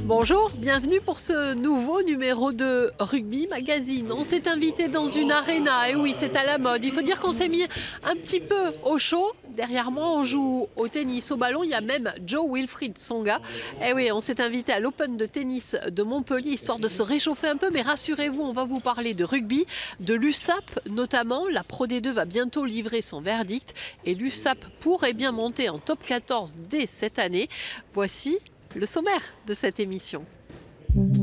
Bonjour, bienvenue pour ce nouveau numéro de Rugby Magazine. On s'est invité dans une arena, et oui, c'est à la mode. Il faut dire qu'on s'est mis un petit peu au chaud. Derrière moi, on joue au tennis, au ballon. Il y a même Jo-Wilfried Tsonga. Et oui, on s'est invité à l'Open de tennis de Montpellier, histoire de se réchauffer un peu. Mais rassurez-vous, on va vous parler de rugby, de l'USAP notamment. La Pro D2 va bientôt livrer son verdict. Et l'USAP pourrait bien monter en top 14 dès cette année. Voici le sommaire de cette émission.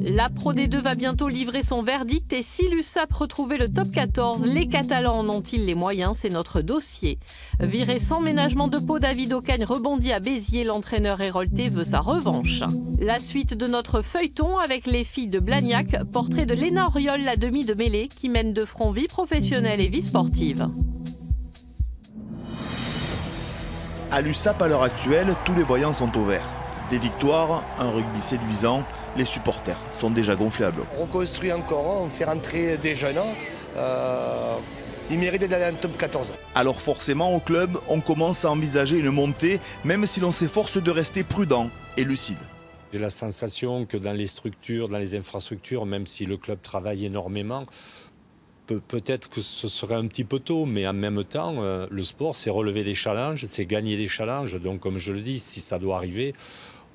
La Pro D2 va bientôt livrer son verdict et si l'USAP retrouvait le top 14, les Catalans en ont-ils les moyens? C'est notre dossier. Viré sans ménagement de peau, David Ocagne rebondit à Béziers. L'entraîneur hérolté veut sa revanche. La suite de notre feuilleton avec les filles de Blagnac, portrait de Léna Auriol, la demi de mêlée, qui mène de front vie professionnelle et vie sportive. À l'USAP, à l'heure actuelle, tous les voyants sont au vert. Des victoires, un rugby séduisant, les supporters sont déjà gonflables. On reconstruit encore, on fait rentrer des jeunes. Ils méritent d'aller en top 14. Alors forcément, au club, on commence à envisager une montée, même si l'on s'efforce de rester prudent et lucide. J'ai la sensation que dans les structures, dans les infrastructures, même si le club travaille énormément, peut-être que ce serait un petit peu tôt, mais en même temps, le sport, c'est relever des challenges, c'est gagner des challenges. Donc, comme je le dis, si ça doit arriver,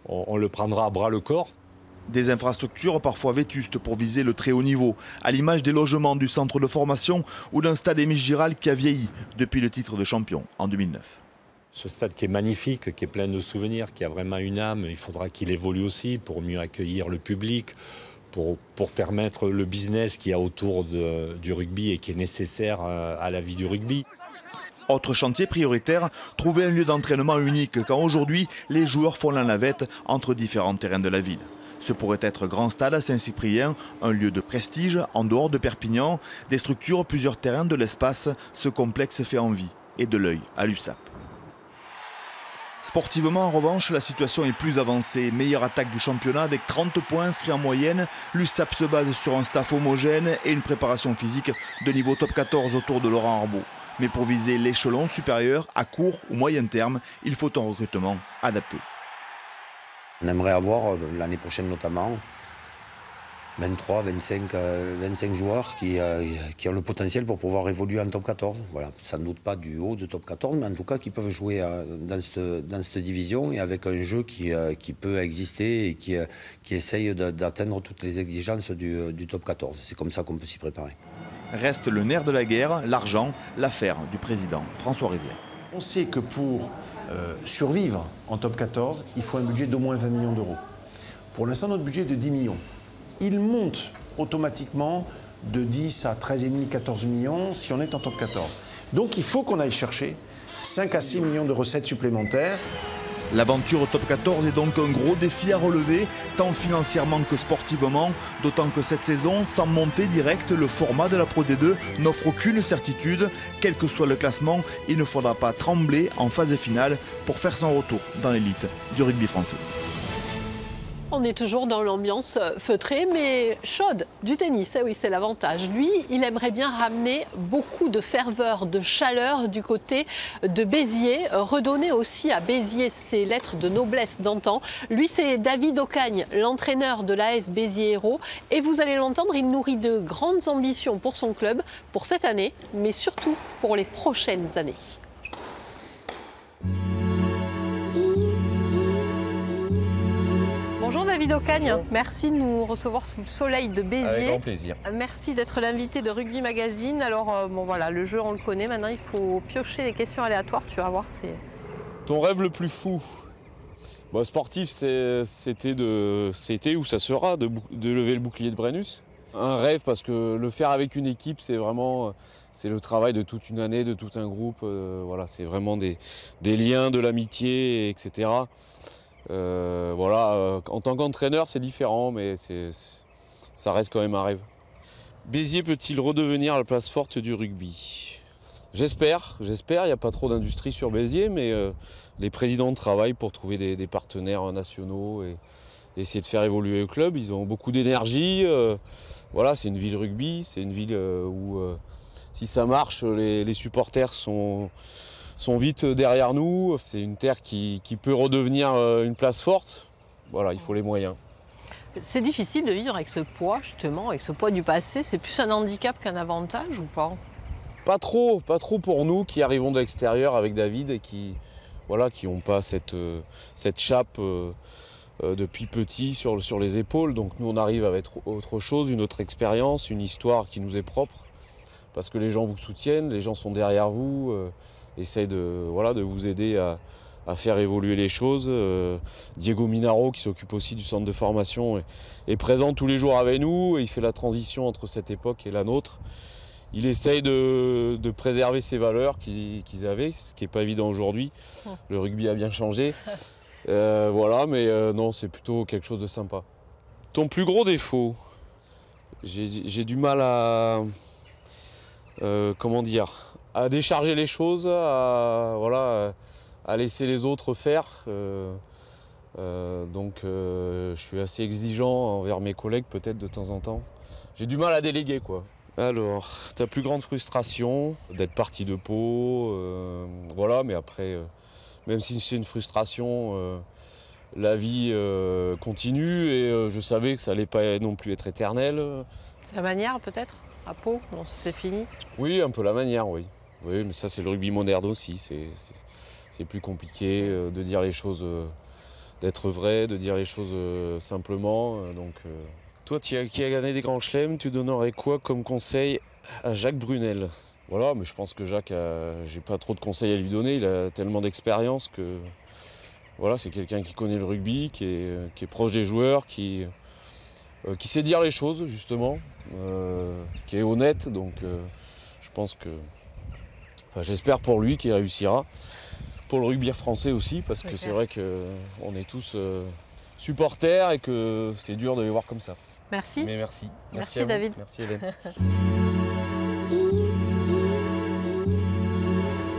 on le prendra à bras le corps. Des infrastructures parfois vétustes pour viser le très haut niveau, à l'image des logements du centre de formation ou d'un stade Émile Giral qui a vieilli depuis le titre de champion en 2009. Ce stade qui est magnifique, qui est plein de souvenirs, qui a vraiment une âme, il faudra qu'il évolue aussi pour mieux accueillir le public, pour permettre le business qu'il y a autour du rugby et qui est nécessaire à la vie du rugby. Autre chantier prioritaire, trouver un lieu d'entraînement unique quand aujourd'hui les joueurs font la navette entre différents terrains de la ville. Ce pourrait être Grand Stade à Saint-Cyprien, un lieu de prestige en dehors de Perpignan, des structures, plusieurs terrains de l'espace, ce complexe fait envie et de l'œil à l'USAP. Sportivement, en revanche, la situation est plus avancée. Meilleure attaque du championnat avec 30 points inscrits en moyenne. L'USAP se base sur un staff homogène et une préparation physique de niveau top 14 autour de Laurent Arbeau. Mais pour viser l'échelon supérieur, à court ou moyen terme, il faut un recrutement adapté. On aimerait avoir, l'année prochaine notamment, 23, 25 joueurs qui ont le potentiel pour pouvoir évoluer en top 14. Voilà. Sans doute pas du haut de top 14, mais en tout cas qui peuvent jouer dans cette division et avec un jeu qui peut exister et qui essaye d'atteindre toutes les exigences du top 14. C'est comme ça qu'on peut s'y préparer. Reste le nerf de la guerre, l'argent, l'affaire du président François Rivière. On sait que pour survivre en top 14, il faut un budget d'au moins 20 millions d'euros. Pour l'instant, notre budget est de 10 millions. Il monte automatiquement de 10 à 13,5, 14 millions si on est en top 14. Donc il faut qu'on aille chercher 5 à 6 millions de recettes supplémentaires. L'aventure au top 14 est donc un gros défi à relever, tant financièrement que sportivement, d'autant que cette saison, sans montée directe, le format de la Pro D2 n'offre aucune certitude. Quel que soit le classement, il ne faudra pas trembler en phase finale pour faire son retour dans l'élite du rugby français. On est toujours dans l'ambiance feutrée mais chaude du tennis, eh oui, c'est l'avantage. Lui, il aimerait bien ramener beaucoup de ferveur, de chaleur du côté de Béziers, redonner aussi à Béziers ses lettres de noblesse d'antan. Lui, c'est David Ocagne, l'entraîneur de l'AS Béziers Hérault. Et vous allez l'entendre, il nourrit de grandes ambitions pour son club, pour cette année, mais surtout pour les prochaines années. Bonjour David Ocagne, merci de nous recevoir sous le soleil de Béziers. Avec grand plaisir. Merci d'être l'invité de Rugby Magazine. Alors bon voilà, le jeu on le connaît, maintenant il faut piocher les questions aléatoires, tu vas voir c'est... Ton rêve le plus fou? Bon, sportif, c'était ou ça sera de lever le bouclier de Brennus. Un rêve parce que le faire avec une équipe, c'est le travail de toute une année, de tout un groupe. Voilà, c'est vraiment des liens, de l'amitié, etc. En tant qu'entraîneur, c'est différent, mais ça reste quand même un rêve. Béziers peut-il redevenir la place forte du rugby? J'espère. Il n'y a pas trop d'industrie sur Béziers, mais les présidents travaillent pour trouver des partenaires nationaux et essayer de faire évoluer le club. Ils ont beaucoup d'énergie. Voilà, c'est une ville rugby, c'est une ville où si ça marche, les supporters sont vite derrière nous. C'est une terre qui peut redevenir une place forte. Voilà, il faut les moyens. C'est difficile de vivre avec ce poids, justement, avec ce poids du passé. C'est plus un handicap qu'un avantage ou pas? Pas trop pour nous qui arrivons de l'extérieur avec David et qui n'ont pas cette chape depuis petit sur les épaules. Donc nous on arrive avec autre chose, une autre expérience, une histoire qui nous est propre. Parce que les gens vous soutiennent, les gens sont derrière vous, essayent de vous aider à faire évoluer les choses. Diego Minaro, qui s'occupe aussi du centre de formation, est présent tous les jours avec nous. Et il fait la transition entre cette époque et la nôtre. Il essaye de préserver ces valeurs qu'ils avaient, ce qui n'est pas évident aujourd'hui. Le rugby a bien changé. Mais non, c'est plutôt quelque chose de sympa. Ton plus gros défaut? J'ai du mal à décharger les choses, à laisser les autres faire. Je suis assez exigeant envers mes collègues peut-être de temps en temps. J'ai du mal à déléguer, quoi. Alors, ta plus grande frustration, d'être parti de Pau, mais après, même si c'est une frustration, la vie continue et je savais que ça allait pas non plus être éternel. C'est la manière peut-être, à Pau, bon, c'est fini? Oui, un peu la manière, oui. Oui, mais ça c'est le rugby moderne aussi, c'est plus compliqué de dire les choses, d'être vrai, de dire les choses simplement, Toi qui as gagné des grands chelems, tu donnerais quoi comme conseil à Jacques Brunel? Voilà, mais je pense que Jacques, j'ai pas trop de conseils à lui donner, il a tellement d'expérience que c'est quelqu'un qui connaît le rugby, qui est proche des joueurs, qui sait dire les choses justement, qui est honnête, donc je pense que, j'espère pour lui qu'il réussira, pour le rugby français aussi, parce que c'est vrai qu'on est tous supporters et que c'est dur de les voir comme ça. Merci. Mais merci. Merci à vous. David. Merci Hélène.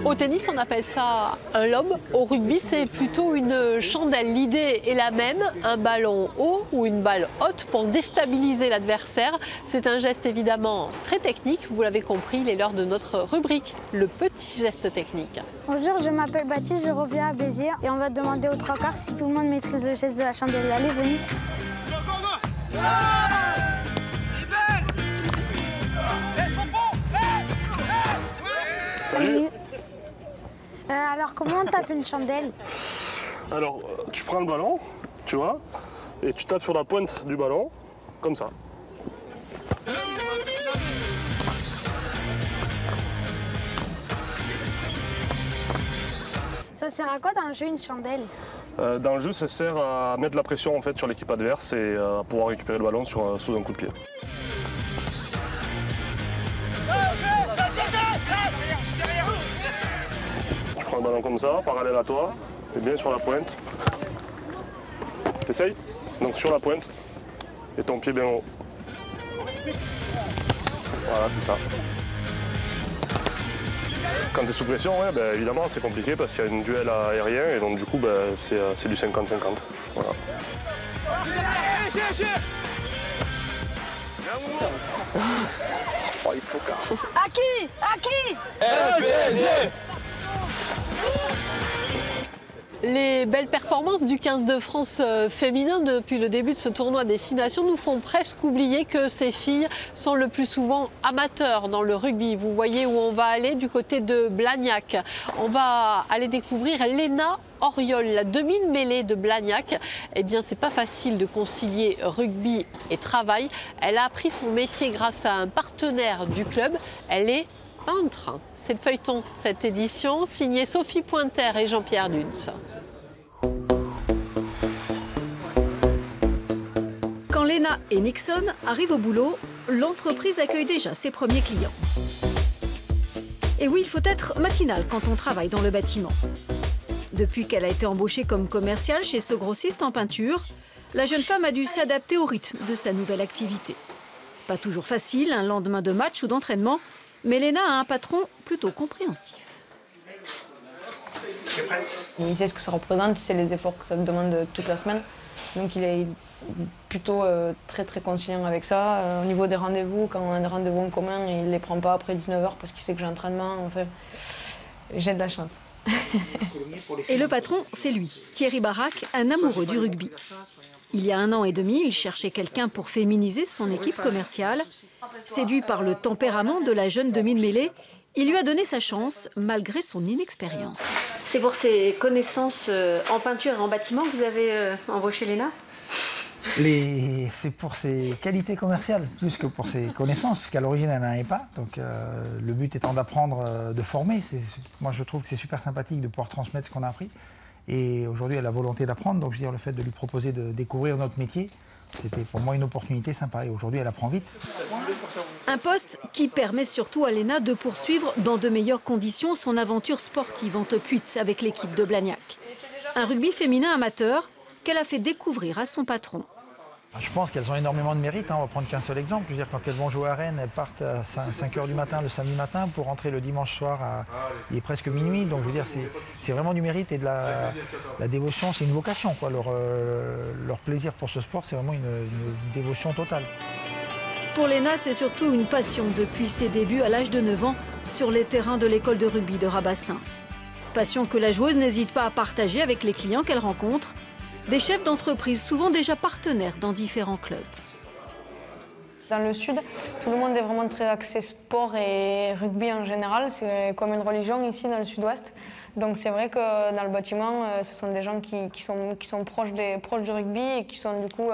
Au tennis, on appelle ça un lob. Au rugby, c'est plutôt une chandelle. L'idée est la même, un ballon haut ou une balle haute pour déstabiliser l'adversaire. C'est un geste évidemment très technique. Vous l'avez compris, il est l'heure de notre rubrique, le petit geste technique. Bonjour, je m'appelle Baptiste, je reviens à Béziers et on va demander aux trois quarts si tout le monde maîtrise le geste de la chandelle. Allez, venez. Salut. Alors, comment on tape une chandelle? Alors, tu prends le ballon, tu vois, et tu tapes sur la pointe du ballon, comme ça. Ça sert à quoi dans le jeu, une chandelle? Dans le jeu, ça sert à mettre la pression en fait, sur l'équipe adverse et à pouvoir récupérer le ballon sous un coup de pied. Tu prends le ballon comme ça, parallèle à toi, et bien sur la pointe. T'essayes? Donc sur la pointe, et ton pied bien haut. Voilà, c'est ça. Quand tu es sous pression, évidemment, c'est compliqué parce qu'il y a une duel aérien et donc du coup, c'est du 50-50. Voilà. Oh, il faut À qui? À qui? Les belles performances du 15 de France féminin depuis le début de ce tournoi Destination nous font presque oublier que ces filles sont le plus souvent amateurs dans le rugby. Vous voyez où on va aller, du côté de Blagnac. On va aller découvrir Léna Oriol, la demi-mêlée de Blagnac. Eh bien, c'est pas facile de concilier rugby et travail. Elle a appris son métier grâce à un partenaire du club. Elle est peintre. C'est le feuilleton, cette édition, signée Sophie Pointer et Jean-Pierre Duns. Quand Léna et Nixon arrivent au boulot, l'entreprise accueille déjà ses premiers clients. Et oui, il faut être matinal quand on travaille dans le bâtiment. Depuis qu'elle a été embauchée comme commerciale chez ce grossiste en peinture, la jeune femme a dû s'adapter au rythme de sa nouvelle activité. Pas toujours facile, un lendemain de match ou d'entraînement, mais Léna a un patron plutôt compréhensif. Il sait ce que ça représente, c'est les efforts que ça me demande toute la semaine. Donc il est plutôt très conscient avec ça. Au niveau des rendez-vous, quand on a des rendez-vous en commun, il ne les prend pas après 19 h parce qu'il sait que j'ai entraînement. Enfin, j'ai de la chance. Et le patron, c'est lui, Thierry Barak, un amoureux du rugby. Il y a 1 an et demi, il cherchait quelqu'un pour féminiser son équipe commerciale. Séduit par le tempérament de la jeune demi-mêlée, il lui a donné sa chance malgré son inexpérience. C'est pour ses connaissances en peinture et en bâtiment que vous avez embauché Léna ? C'est pour ses qualités commerciales, plus que pour ses connaissances, puisqu'à l'origine elle n'en avait pas. Donc le but étant d'apprendre, de former. Moi je trouve que c'est super sympathique de pouvoir transmettre ce qu'on a appris. Et aujourd'hui elle a la volonté d'apprendre, donc je veux dire le fait de lui proposer de découvrir notre métier, c'était pour moi une opportunité sympa. Et aujourd'hui elle apprend vite. Un poste qui permet surtout à Léna de poursuivre dans de meilleures conditions son aventure sportive en top 8 avec l'équipe de Blagnac. Un rugby féminin amateur qu'elle a fait découvrir à son patron. Je pense qu'elles ont énormément de mérite, on va prendre qu'un seul exemple. Je veux dire, quand elles vont jouer à Rennes, elles partent à 5 h du matin le samedi matin pour rentrer le dimanche soir il est presque minuit. Donc je veux dire, c'est vraiment du mérite et de la dévotion, c'est une vocation, quoi. Leur plaisir pour ce sport, c'est vraiment une dévotion totale. Pour Léna, c'est surtout une passion depuis ses débuts à l'âge de 9 ans sur les terrains de l'école de rugby de Rabastens. Passion que la joueuse n'hésite pas à partager avec les clients qu'elle rencontre, des chefs d'entreprise souvent déjà partenaires dans différents clubs. Dans le sud, tout le monde est vraiment très axé sport et rugby en général. C'est comme une religion ici dans le sud-ouest. Donc c'est vrai que dans le bâtiment, ce sont des gens qui sont proches du rugby et qui sont du coup,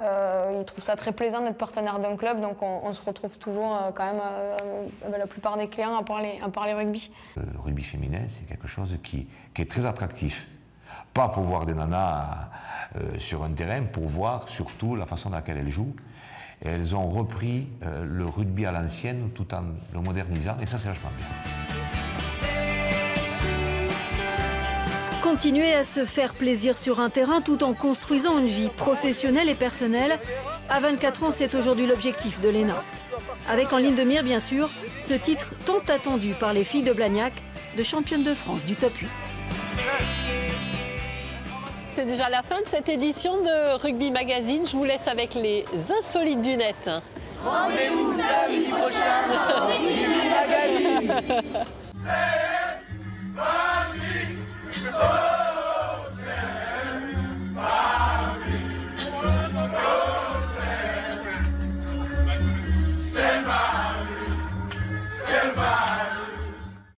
ils trouvent ça très plaisant d'être partenaire d'un club. Donc on se retrouve toujours quand même, la plupart des clients à parler rugby. Le rugby féminin, c'est quelque chose qui est très attractif. Pas pour voir des nanas sur un terrain, pour voir surtout la façon dans laquelle elles jouent. Et elles ont repris le rugby à l'ancienne tout en le modernisant, et ça c'est vachement bien. Continuer à se faire plaisir sur un terrain tout en construisant une vie professionnelle et personnelle, à 24 ans, c'est aujourd'hui l'objectif de Léna. Avec en ligne de mire, bien sûr, ce titre tant attendu par les filles de Blagnac, de championne de France du top 8. C'est déjà la fin de cette édition de Rugby Magazine. Je vous laisse avec les insolites du net. Rendez-vous samedi prochain dans Rugby Magazine.